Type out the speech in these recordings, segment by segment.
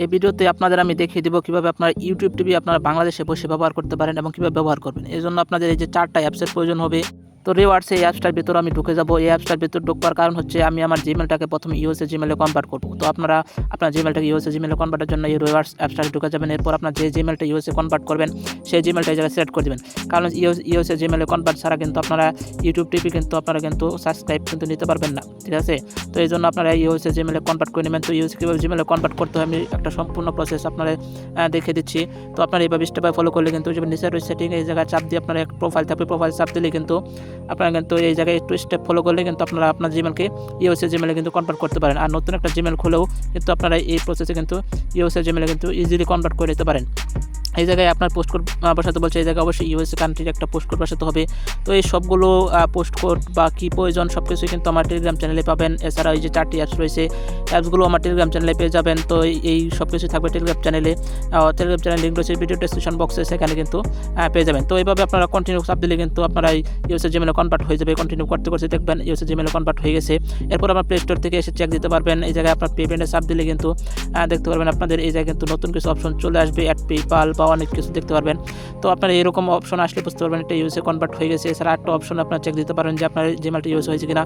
এই ভিডিওতে আপনাদের আমি দেখিয়ে দিব কিভাবে আপনারা ইউটিউব টিভি আপনারা বাংলাদেশে বসে ব্যবহার করতে পারেন এবং কিভাবে ব্যবহার করবেন। এই জন্য আপনাদের এই যে 4টা অ্যাপসের প্রয়োজন হবে। তো রিওয়ার্ডস এই অ্যাপসটার ভিতর আমি ঢুকে যাব। এই অ্যাপসটার ভিতর ঢোকবার কারণ হচ্ছে আমি আমার জিমেলটাকে প্রথমে ইউএসএ জিমেলে কনভার্ট করব। তো আপনারা আপনার জিমেলটাকে ইউএসএ জিমেলে কনভার্টের জন্য এই রিওয়ার্ডস অ্যাপসটাতে ঢুকে যাবেন। এরপর আপনার যে জিমেলটা ইউএসএ কনভার্ট করবেন সেই জিমেলটা এই জায়গায় সিলেক্ট করে দেবেন। কারণ ইউএসএ জিমেলে কনভার্ট ছাড়া কিন্তু আপনারা ইউটিউব টিভি কিন্তু আপনারা কিন্তু সাবস্ক্রাইব কিন্তু নিতে পারবেন না, ঠিক আছে। তো এই জন্য আপনারা ইউএসএ জিমেলে কনভার্ট করে নেবেন। তো ইউএসএ কীভাবে জিমেলে কনভার্ট করতে হয় আমি একটা সম্পূর্ণ প্রসেস আপনারা দেখিয়ে দিচ্ছি। তো আপনারা এইভাবে স্টেপ বাই ফলো করলে কিন্তু নিচের ওই সেটিং এই জায়গায় চাপ দিয়ে আপনার এক প্রোফাইল থাকবে, প্রোফাইল চাপ দিলে কিন্তু আপনারা কিন্তু এই জায়গায় একটু স্টেপ ফলো করলে কিন্তু আপনারা আপনার জিমেলকে ইউএসএ জিমেলে কিন্তু কনভার্ট করতে পারেন। আর নতুন একটা জিমেল খুলেও কিন্তু আপনারা এই প্রসেসে কিন্তু ইউএসএ জিমেলে কিন্তু ইজিলি কনভার্ট করে নিতে পারেন। এই জায়গায় আপনার পোস্ট কোড বসাতে বলছে, এই জায়গায় অবশ্যই ইউএসএ কান্ট্রির একটা পোস্ট কোড বসাতে হবে। তো এই সবগুলো পোস্ট কোড বা কী প্রয়োজন সব কিছুই কিন্তু আমার টেলিগ্রাম চ্যানেলে পাবেন। এছাড়া এই যে 4টি অ্যাপস রয়েছে, অ্যাপসগুলো আমার টেলিগ্রাম চ্যানেলে পেয়ে যাবেন। তো এই সব কিছুই থাকবে টেলিগ্রাম চ্যানেলে। টেলিগ্রাম চ্যানেল লিঙ্ক রয়েছে ভিডিও ডেসক্রিপশন বক্সে, সেখানে কিন্তু পেয়ে যাবেন। তো এইভাবে আপনারা কন্টিনিউ চাপ দিলে কিন্তু আপনারা ইউএসএ জিমেলে কনভার্ট হয়ে যাবে। কন্টিনিউ করতে করতে দেখবেন ইউএসএ জিমেলে কনভার্ট হয়ে গেছে। এরপর আপনার প্লে স্টোর থেকে এসে চেক দিতে পারবেন। এই জায়গায় আপনার পেমেন্টে চাপ দিলে কিন্তু দেখতে পারবেন আপনাদের এই জায়গায় কিন্তু নতুন কিছু অপশন চলে আসবে, অ্যাড পেপাল বা অনেক কিছু দেখতে পারবেন। তো আপনারা এরকম অপশন আসলে বুঝতে পারবেন এটা ইউএসএ কনভার্ট হয়ে গেছে। এছাড়া একটা অপশন আপনারা চেক দিতে পারেন যে আপনার জিমেলটা ইউজ হয়েছে কিনা।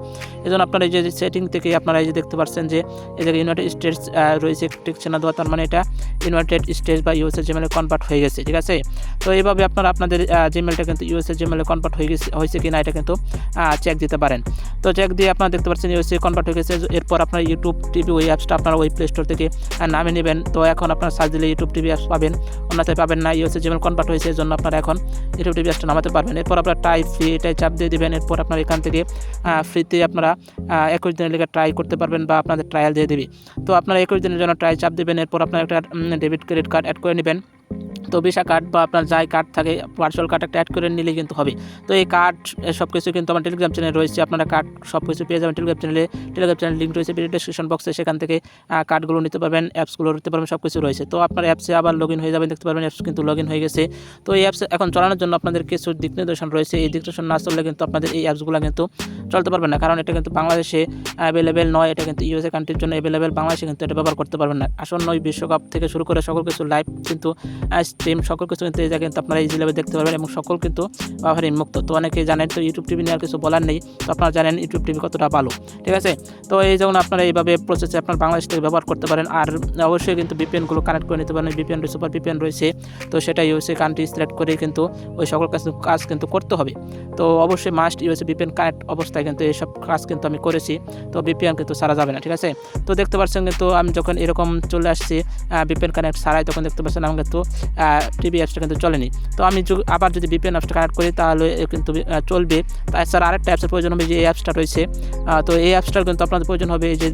এই জন্য আপনারা এই যে সেটিং থেকে আপনারা এই যে দেখতে পাচ্ছেন যে এই জায়গায় ইউনাইটেড স্টেটস রয়েছে টিক চিহ্ন দেওয়া, তার মানে এটা ইউনাইটেড স্টেটস বা ইউএসএ জিমেলে কনভার্ট হয়ে গেছে, ঠিক আছে। তো এইভাবে আপনারা আপনাদের জিমেলটা কিন্তু ইউএসএ জিমেলে কনভার্ট হয়েছে কিনা এটা কিন্তু চেক দিতে পারেন। তো চেক দিয়ে আপনারা দেখতে পাচ্ছেন ইউএসএ কনভার্ট হয়ে গেছে। এরপর আপনার ইউটিউব টিভি ওই অ্যাপসটা আপনারা ওই প্লে স্টোর থেকে নামিয়ে নেবেন। তো এখন আপনারা সার্চ দিলে ইউটিউব টিভি অ্যাপস পাবেন, অন্যথায় পাবেন না। ইউএসএ জিমেল কনভার্ট হয়েছে এই জন্য আপনারা এখন ইউটিউব টিভি অ্যাপসটা নামাতে পারবেন। এরপর আপনারা ফ্রি এটাই চাপ দিয়ে দেবেন। এরপর আপনারা এখান থেকে ফ্রিতে আপনারা 21 দিনের লেগে ট্রাই করতে পারবেন বা আপনাদের ট্রায়াল দিয়ে দেবে। তো আপনারা 21 দিনের জন্য ট্রাই চাপ দেবেন। এরপর আপনারা একটা ডেবিট ক্রেডিট কার্ড অ্যাড করে নেবেন। তো ভিসা কার্ড বা আপনার যাই কার্ড থাকে ভার্চুয়াল কার্ড একটা অ্যাড করে নিলে কিন্তু হবে। তো এই কার্ড সব কিছু কিন্তু আমার টেলিগ্রাম চ্যানেলে রয়েছে, আপনারা কার্ড সব কিছু পেয়ে যাবেন টেলিগ্রাম চ্যানেল লিঙ্ক রয়েছে ভিডিও ডেসক্রিপশন বক্সে, সেখান থেকে কার্ডগুলো নিতে পারবেন, অ্যাপসগুলো নিতে পারবেন, সব কিছু রয়েছে। তো আপনার অ্যাপসে আবার লগ ইন হয়ে যাবেন, দেখতে পারবেন অ্যাপস কিন্তু লগ ইন হয়ে গেছে। তো এই অ্যাপস এখন চালানোর জন্য আপনাদের কিছু দিক নির্দেশন রয়েছে। এই দিক নির্দেশন না চললে কিন্তু আপনাদের এই অ্যাপসগুলো কিন্তু চলতে পারবেন না, কারণ এটা কিন্তু বাংলাদেশে অ্যাভেলেবেল নয়, এটা কিন্তু ইউএসএ কান্ট্রির জন্য অ্যাভেলেবেল। বাংলাদেশে কিন্তু এটা ব্যবহার করতে পারবেন না। আসন্ন বিশ্বকাপ থেকে শুরু করে সকল কিছু লাইভ কিন্তু স্ট্রিম সকল কিছু কিন্তু এই জায়গায় কিন্তু আপনারা ইজিভাবে দেখতে পারবেন এবং সকল কিন্তু ব্যবহার মুক্ত। তো অনেকেই জানেন, তো ইউটিউব টিভি নিয়ে আর কিছু বলার নেই। তো আপনারা জানেন ইউটিউব টিভি কতটা ভালো, ঠিক আছে। তো এই যেমন আপনারা এইভাবে প্রসেসে আপনার বাংলাদেশ থেকে ব্যবহার করতে পারেন। আর অবশ্যই কিন্তু ভিপিএনগুলো কানেক্ট করে নিতে পারেন। ভিপিএন সুপার ভিপিএন রয়েছে, তো সেটা ইউএসএ কান্ট্রি সিলেক্ট করে কিন্তু ওই সকল কাজ কিন্তু করতে হবে। তো অবশ্যই মাস্ট ইউএসএ ভিপিএন কানেক্ট অবস্থায় কিন্তু এইসব কাজ কিন্তু আমি করেছি। তো ভিপিএন কিন্তু সারা যাবে না, ঠিক আছে। তো দেখতে পাচ্ছেন কিন্তু আমি যখন এরকম চলে আসছি ভিপিএন কানেক্ট সারাই, তখন দেখতে পাচ্ছেন আমার কিন্তু টিভি অ্যাপসটা কিন্তু চলেনি। তো আমি আবার যদি ভিপিএন অ্যাপসটা কানেক্ট করি তাহলে কিন্তু চলবে। তাছাড়া আরেকটা অ্যাপসের প্রয়োজন হবে, যে এই অ্যাপসটা রয়েছে। তো এই অ্যাপসটার কিন্তু আপনাদের প্রয়োজন হবে এই যে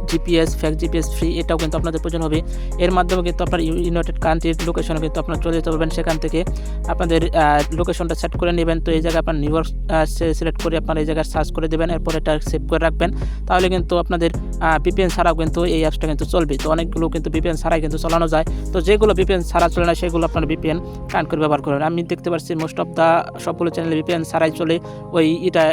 জিপিএস ফ্যাক্ট জিপিএস ফ্রি, এটাও কিন্তু আপনাদের প্রয়োজন হবে। এর মাধ্যমে কিন্তু আপনার ইউনাইটেড কান্ট্রির লোকেশনে কিন্তু আপনারা চলে যেতে পারবেন। সেখান থেকে আপনাদের লোকেশনটা সেট করে নেবেন। তো এই জায়গায় আপনার নিউ ইয়র্ক সিলেক্ট করে আপনার এই জায়গায় সার্চ করে দেবেন। এরপর এটা সেভ করে রাখবেন। তাহলে কিন্তু আপনাদের ভিপিএন ছাড়াও কিন্তু এই অ্যাপসটা কিন্তু চলবে। তো অনেকগুলো কিন্তু ভিপিএন ছাড়াই কিন্তু চালানো যায়। তো যেগুলো ভিপিএন ছাড়া চলে না সেগুলো আপনার ভিপিএন কানেক্ট করে ব্যবহার করেন। আমি দেখতে পাচ্ছি মোস্ট অফ দ্য সবগুলো চ্যানেলে ভিপিএন ছাড়াই চলে, ওই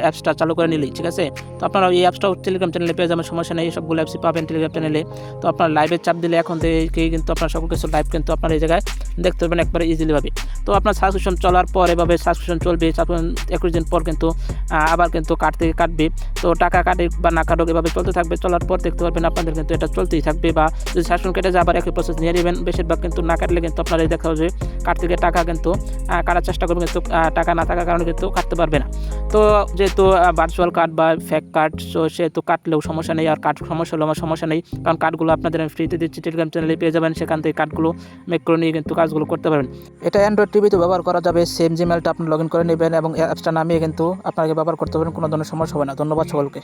অ্যাপসটা চালু করে নিলেই, ঠিক আছে। তো আপনারা এই অ্যাপসটাও টেলিগ্রাম চ্যানেলে পেয়ে যাবেন, সমস্যা এই সবগুলো অ্যাপসই পাবেন টেলিগ্রাম চ্যানেলে। তো আপনার লাইভে চাপ দিলে এখন থেকে কিন্তু আপনার সকল কিছু লাইভ কিন্তু আপনার এই জায়গায় দেখতে পাবেন একবারে ইজিলিভাবে। তো আপনার সাবস্ক্রিপশন চলার পর এভাবে সাবস্ক্রিপশন চলবে। 21 দিন পর কিন্তু আবার কিন্তু কাটবে। তো টাকা কাটে বা না কাটুক এভাবে চলতে থাকবে। চলার পর দেখতে পারবেন আপনাদের কিন্তু এটা চলতেই থাকবে। বা যদি সাবস্ক্রিপশন কেটে যায় আবার একই প্রসেস নিয়ে নেবেন। বেশিরভাগ কিন্তু না কাটলে কিন্তু আপনার এই দেখা হবে কাটতে গিয়ে টাকা কিন্তু কাটার চেষ্টা করবেন, কিন্তু টাকা না থাকার কারণে কিন্তু কাটতে পারবে না। তো যেহেতু ভার্চুয়াল কার্ড বা ফেক কার্ড, সো সেহেতু কাটলেও সমস্যা নেই। আর সমস্যা হলো আমার সমস্যা নেই, কারণ কার্ডগুলো আপনাদের আমি ফ্রিতে দিচ্ছি, টেলিগ্রাম চ্যানেলে পেয়ে যাবেন। সেখান থেকে কার্ডগুলো মেক করে নিয়ে কিন্তু কাজগুলো করতে পারবেন। এটা অ্যান্ড্রয়েড টিভিতে ব্যবহার করা যাবে। সেম জিমেলটা আপনি লগ ইন করে নেবেন এবং অ্যাপসটা নামিয়ে কিন্তু আপনাকে ব্যবহার করতে পারেন, কোনো ধরনের সমস্যা হবে না। ধন্যবাদ সকলকে।